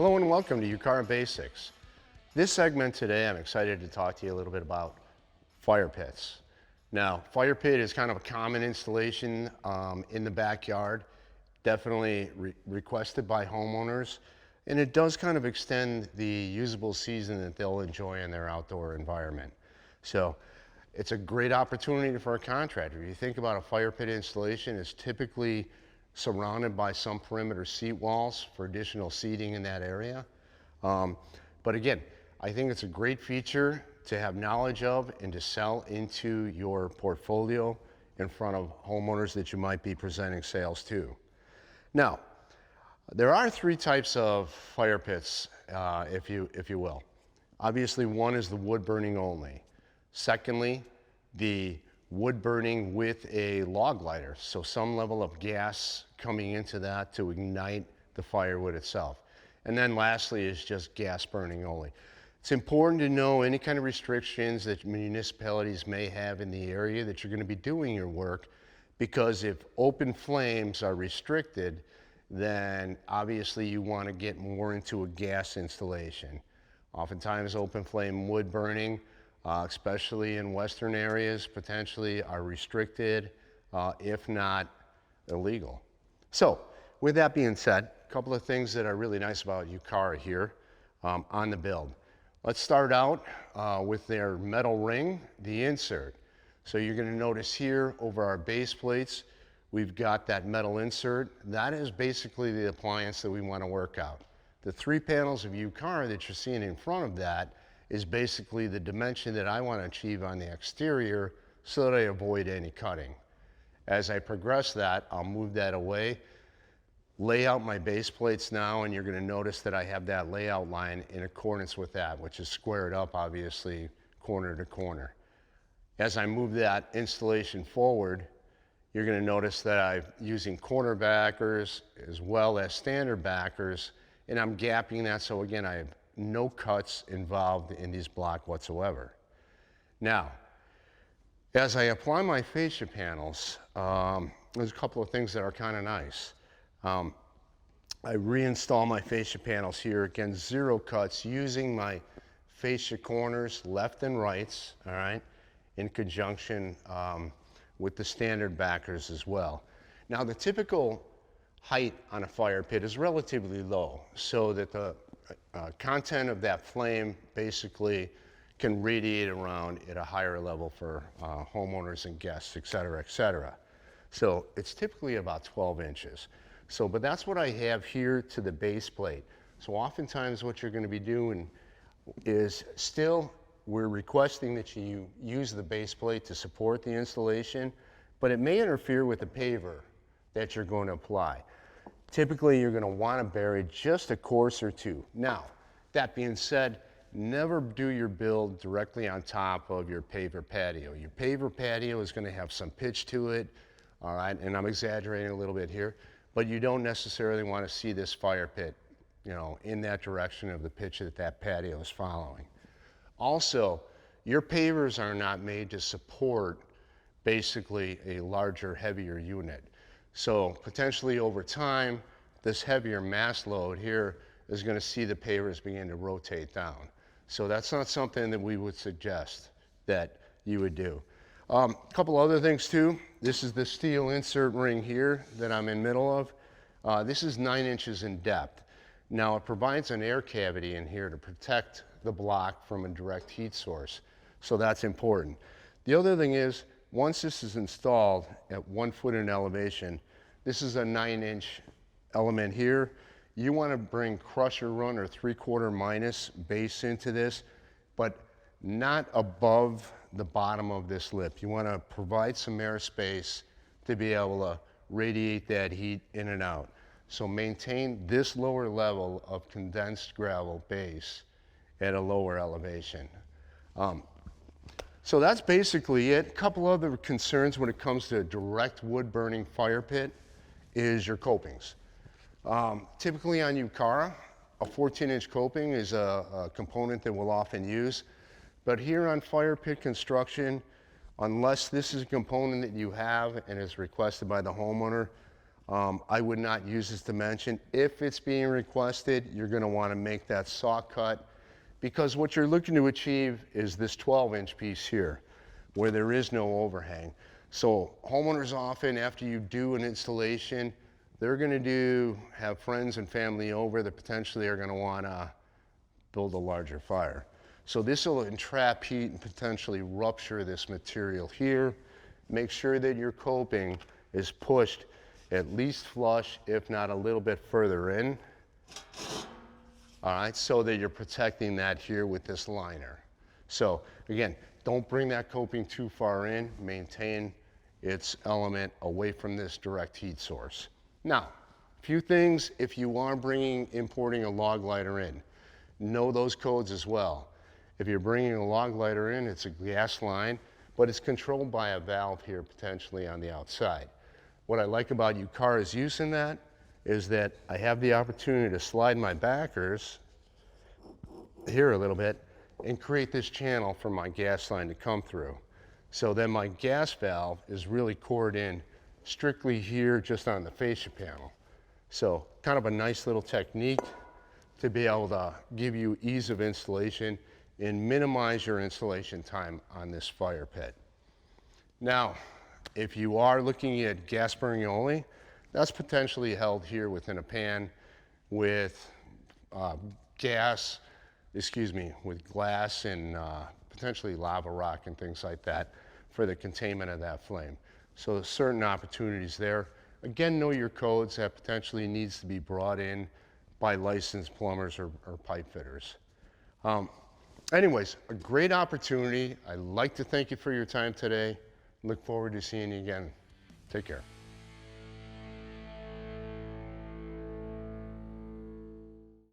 Hello and welcome to Ucara Basics. This segment today, I'm excited to talk to you a little bit about fire pits. Now, fire pit is kind of a common installation in the backyard, definitely requested by homeowners, and it does kind of extend the usable season that they'll enjoy in their outdoor environment. So it's a great opportunity for a contractor. If you think about a fire pit installation, it's typically surrounded by some perimeter seat walls for additional seating in that area. But again, I think it's a great feature to have knowledge of and to sell into your portfolio in front of homeowners that you might be presenting sales to. Now, there are three types of fire pits, if you will. Obviously, one is the wood burning only. Secondly, the wood burning with a log lighter, so some level of gas coming into that to ignite the firewood itself. And then lastly is just gas burning only. It's important to know any kind of restrictions that municipalities may have in the area that you're going to be doing your work, because if open flames are restricted, then obviously you want to get more into a gas installation. Oftentimes open flame wood burning, especially in western areas, potentially are restricted, if not illegal. So with that being said, a couple of things that are really nice about Ucara here on the build. Let's start out with their metal ring, the insert. So you're going to notice here over our base plates, we've got that metal insert. That is basically the appliance that we want to work out. The three panels of Ucara that you're seeing in front of that is basically the dimension that I want to achieve on the exterior so that I avoid any cutting. As I progress that, I'll move that away, lay out my base plates now, and you're going to notice that I have that layout line in accordance with that, which is squared up, obviously, corner to corner. As I move that installation forward, you're going to notice that I'm using corner backers as well as standard backers, and I'm gapping that, so again, I have no cuts involved in these blocks whatsoever. Now, as I apply my fascia panels, there's a couple of things that are kind of nice. I reinstall my fascia panels here, again, zero cuts, using my fascia corners, left and rights, all right, in conjunction with the standard backers as well. Now, the typical height on a fire pit is relatively low, so that the content of that flame basically can radiate around at a higher level for homeowners and guests, et cetera, et cetera. So it's typically about 12 inches. So, but that's what I have here to the base plate. So oftentimes what you're going to be doing is we're requesting that you use the base plate to support the installation, but it may interfere with the paver that you're going to apply. Typically, you're going to want to bury just a course or two. Now, that being said, never do your build directly on top of your paver patio. Your paver patio is going to have some pitch to it, all right, and I'm exaggerating a little bit here, but you don't necessarily want to see this fire pit, in that direction of the pitch that that patio is following. Also, your pavers are not made to support basically a larger, heavier unit. So potentially over time, this heavier mass load here is going to see the pavers begin to rotate down. So that's not something that we would suggest that you would do. A couple other things too. This is the steel insert ring here that I'm in the middle of. This is 9 inches in depth. Now it provides an air cavity in here to protect the block from a direct heat source. So that's important. The other thing is, once this is installed at 1 foot in elevation, this is a 9-inch element here. You want to bring crusher run or 3/4 minus base into this, but not above the bottom of this lip. You want to provide some air space to be able to radiate that heat in and out. So maintain this lower level of condensed gravel base at a lower elevation. So that's basically it. A couple other concerns when it comes to a direct wood burning fire pit is your copings. Typically on Ucara, a 14-inch coping is a component that we'll often use. But here on fire pit construction, unless this is a component that you have and is requested by the homeowner, I would not use this dimension. If it's being requested, you're gonna wanna make that saw cut, because what you're looking to achieve is this 12-inch piece here, where there is no overhang. So homeowners often, after you do an installation, they're gonna have friends and family over that potentially are gonna wanna build a larger fire. So this will entrap heat and potentially rupture this material here. Make sure that your coping is pushed at least flush, if not a little bit further in. All right, so that you're protecting that here with this liner. So again, don't bring that coping too far in. Maintain its element away from this direct heat source. Now, a few things if you are importing a log lighter in. Know those codes as well. If you're bringing a log lighter in, it's a gas line, but it's controlled by a valve here potentially on the outside. What I like about Ucara's use in that is that I have the opportunity to slide my backers here a little bit and create this channel for my gas line to come through. So then my gas valve is really cored in strictly here just on the fascia panel. So kind of a nice little technique to be able to give you ease of installation and minimize your installation time on this fire pit. Now, if you are looking at gas burning only, that's potentially held here within a pan with with glass and potentially lava rock and things like that for the containment of that flame. So there's certain opportunities there. Again, know your codes. That potentially needs to be brought in by licensed plumbers or pipe fitters. Anyways, a great opportunity. I'd like to thank you for your time today. Look forward to seeing you again. Take care.